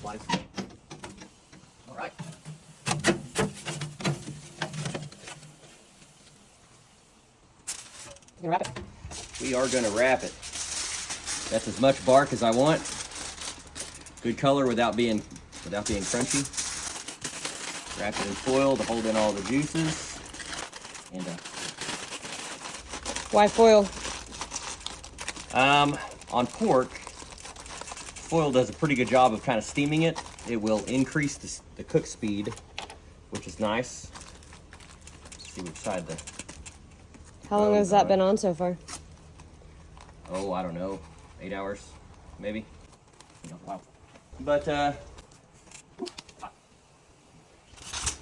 All right. You gonna wrap it? We are gonna wrap it. That's as much bark as I want. Good color without being crunchy. Wrap it in foil to hold in all the juices. And Why foil? on pork, foil does a pretty good job of kind of steaming it. It will increase the cook speed, which is nice. Let's see which side the. How long has that been on so far? Oh, I don't know, 8 hours, maybe. Wow. But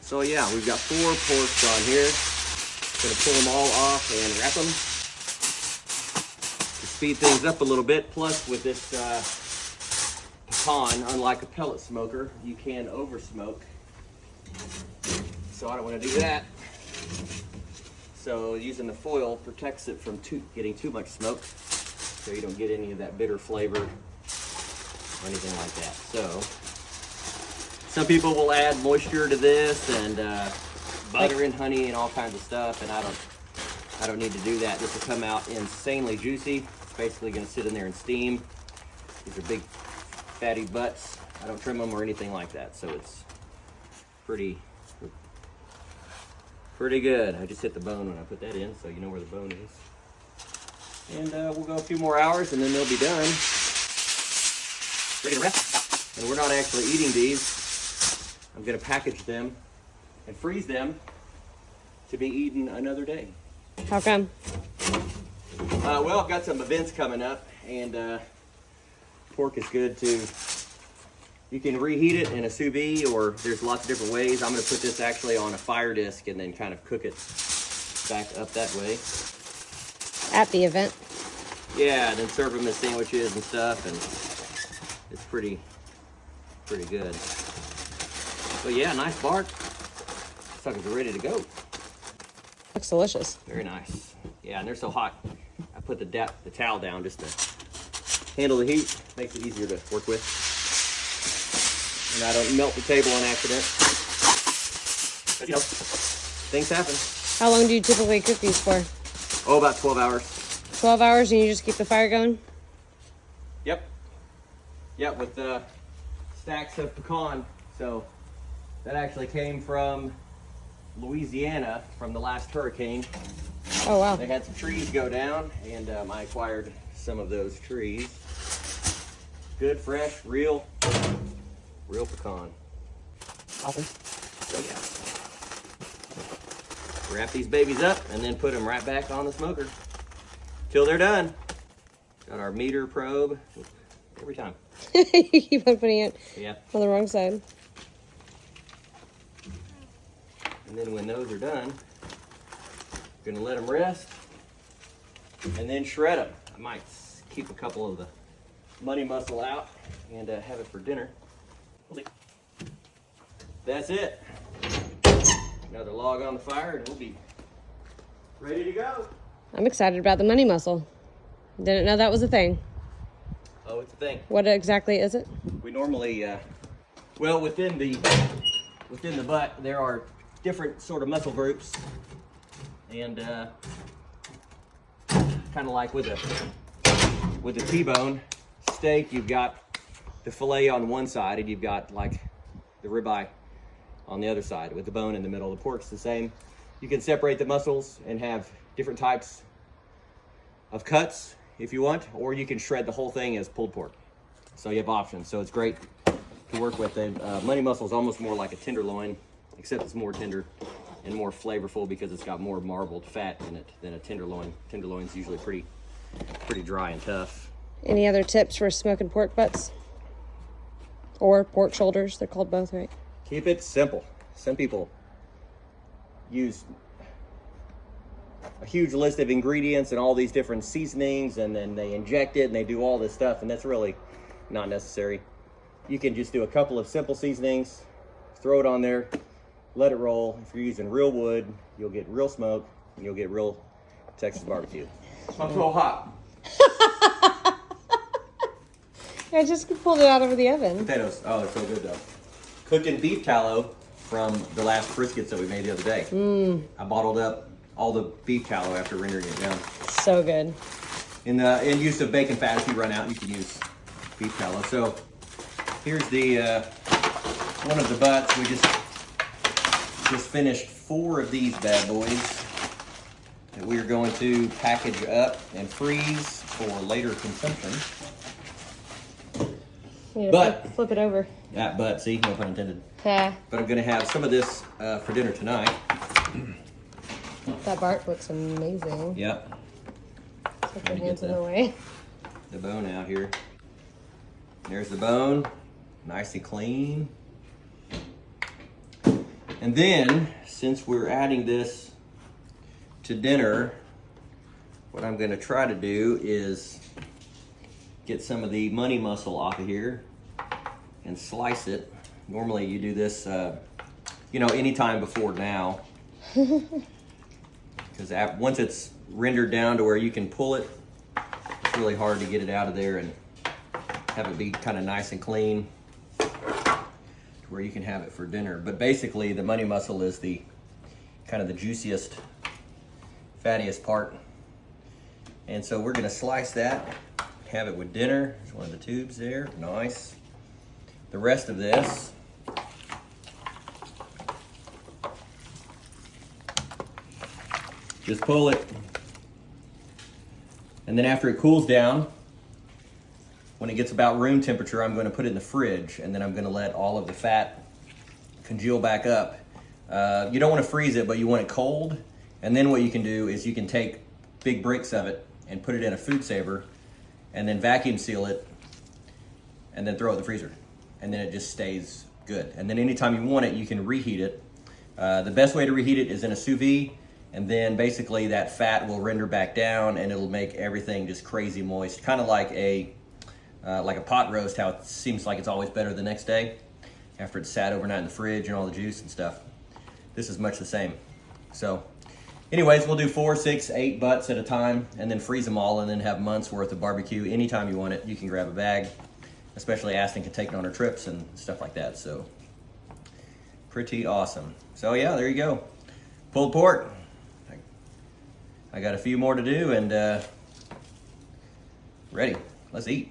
so yeah, we've got 4 porks on here. Gonna pull them all off and wrap them to speed things up a little bit. Plus, with this pecan, unlike a pellet smoker, you can over smoke. So I don't want to do that. So using the foil protects it from getting too much smoke, so you don't get any of that bitter flavor or anything like that. So some people will add moisture to this and butter and honey and all kinds of stuff, and I don't need to do that. This will come out insanely juicy. It's basically going to sit in there and steam. These are big fatty butts. I don't trim them or anything like that, so it's pretty good. I just hit the bone when I put that in, so you know where the bone is. And we'll go a few more hours and then they'll be done. Ready to wrap. And we're not actually eating these. I'm gonna package them and freeze them to be eaten another day. How come? Well, I've got some events coming up, and pork is good too. You can reheat it in a sous vide, or there's lots of different ways. I'm gonna put this actually on a fire disc and then kind of cook it back up that way. At the event? Yeah, and then serve them as sandwiches and stuff, and it's pretty good. But yeah, nice bark. Suckers are ready to go. Looks delicious. Very nice. Yeah, and they're so hot. I put the towel down just to handle the heat. Makes it easier to work with. And I don't melt the table on accident. But you know, things happen. How long do you typically cook these for? Oh, about 12 hours. 12 hours and you just keep the fire going? Yep. Yep, with stacks of pecan. So that actually came from Louisiana from the last hurricane. Oh, wow. They had some trees go down, and I acquired some of those trees. Good, fresh, real pecan. Awesome. So yeah. Wrap these babies up and then put them right back on the smoker till they're done. Got our meter probe every time. You keep on putting it on the wrong side. And then when those are done, I'm gonna let them rest and then shred them. I might keep a couple of the money mussel out and have it for dinner. That's it. Another log on the fire and we'll be ready to go. I'm excited about the money mussel. Didn't know that was a thing. Oh, it's a thing. What exactly is it? We normally, well, within the butt, there are different sort of muscle groups, and kind of like with a T-bone steak, you've got the fillet on one side, and you've got like the ribeye on the other side with the bone in the middle. The pork's the same. You can separate the muscles and have different types of cuts if you want, or you can shred the whole thing as pulled pork. So you have options. So it's great to work with. The money mussel is almost more like a tenderloin, except it's more tender and more flavorful because it's got more marbled fat in it than a tenderloin. Tenderloin's usually pretty dry and tough. Any other tips for smoking pork butts? Or pork shoulders? They're called both, right? Keep it simple. Some people use a huge list of ingredients and all these different seasonings, and then they inject it and they do all this stuff, and that's really not necessary. You can just do a couple of simple seasonings, throw it on there, let it roll. If you're using real wood, you'll get real smoke and you'll get real Texas barbecue. Smoke's a little hot. I I just pulled it out of the oven. Potatoes. Oh, they're so good though. Cooked in beef tallow from the last briskets that we made the other day. I bottled up all the beef tallow after rendering it down. So good. In use of bacon fat, if you run out, you can use beef tallow. So here's the one of the butts. We just finished 4 of these bad boys that we are going to package up and freeze for later consumption. Yeah, But flip it over. that butt, see, no pun intended. Yeah. But I'm gonna have some of this for dinner tonight. That bark looks amazing. Yep. Put your hands in the way. The bone out here. There's the bone, nice and clean. And then, since we're adding this to dinner, what I'm gonna try to do is get some of the money muscle off of here and slice it. Normally you do this, anytime before now. Because once it's rendered down to where you can pull it, it's really hard to get it out of there and have it be kind of nice and clean to where you can have it for dinner. But basically the money muscle is the kind of the juiciest, fattiest part. And so we're gonna slice that, have it with dinner. There's one of the tubes there, nice. The rest of this, just pull it. And then after it cools down, when it gets about room temperature, I'm gonna put it in the fridge, and then I'm gonna let all of the fat congeal back up. You don't wanna freeze it, but you want it cold. And then what you can do is you can take big bricks of it and put it in a food saver, and then vacuum seal it, and then throw it in the freezer. And then it just stays good. And then anytime you want it, you can reheat it. The best way to reheat it is in a sous vide, and then basically that fat will render back down and it'll make everything just crazy moist. Kind of like a pot roast, how it seems like it's always better the next day after it's sat overnight in the fridge and all the juice and stuff. This is much the same. So anyways, we'll do 4, 6, 8 butts at a time and then freeze them all and then have months worth of barbecue. Anytime you want it, you can grab a bag, especially Aston can take it on her trips and stuff like that. So pretty awesome. So yeah, there you go. Pulled pork. I got a few more to do and ready. Let's eat.